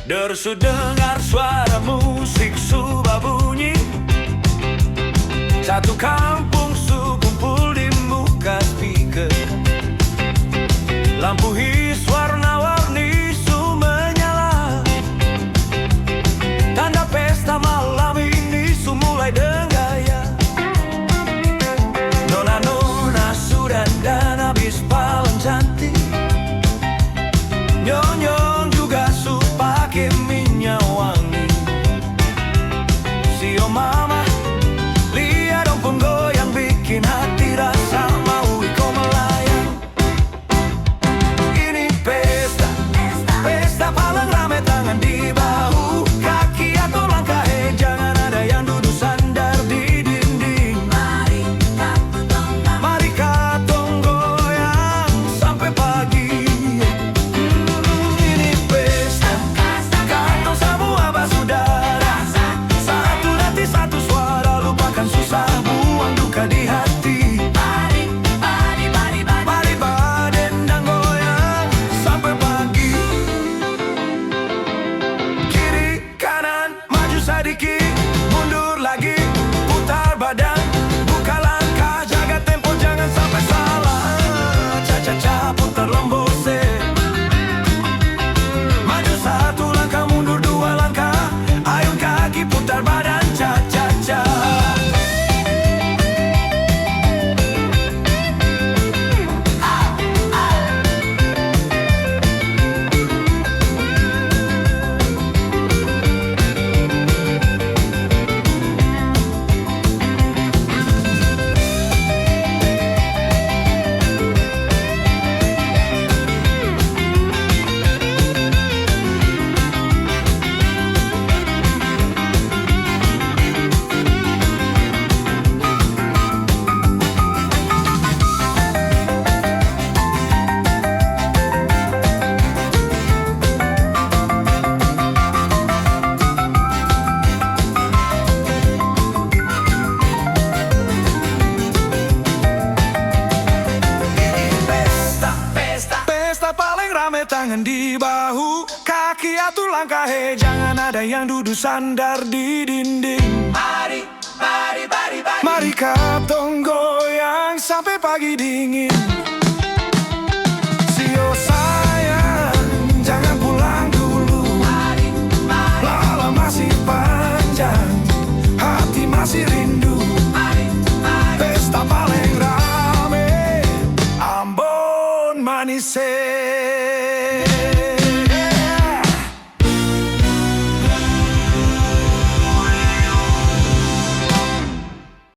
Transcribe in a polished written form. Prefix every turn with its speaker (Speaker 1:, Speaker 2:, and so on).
Speaker 1: Dersu dengar suara musik subah bunyi. Satu kampung kumpul di muka speaker. Lampu his warna-warni menyala. Tanda pesta malam ini mulai dengan gaya. Nona-nona sudah dan habis paling cantik. Nyonya juga pakai minyak wangi. Si mama lihat dong pun goyang bikin hati rasa mau ikut melayang. Ini pesta, pesta paling rame tangan di bahu, kaki atau langkah, jangan ada yang duduk sandar di dinding. Mari katong goyang sampai pagi. Di hati, mari badendang goyang sampai pagi. Kiri kanan maju sedikit, mundur lagi, putar badan, buka langkah, jaga tempo jangan sampai salah. Cha-cha-cha putar lembose. Maju satu langkah, mundur dua langkah, ayun kaki putar badan, cha-cha-cha. Paling rame tangan di bahu, kaki atur langkah, jangan ada yang duduk sandar di dinding. Mari katong goyang sampai pagi dingin. Sio sayang, jangan pulang dulu. Lala masih panjang, hati masih rindu. Pesta paling rame, Ambon manis.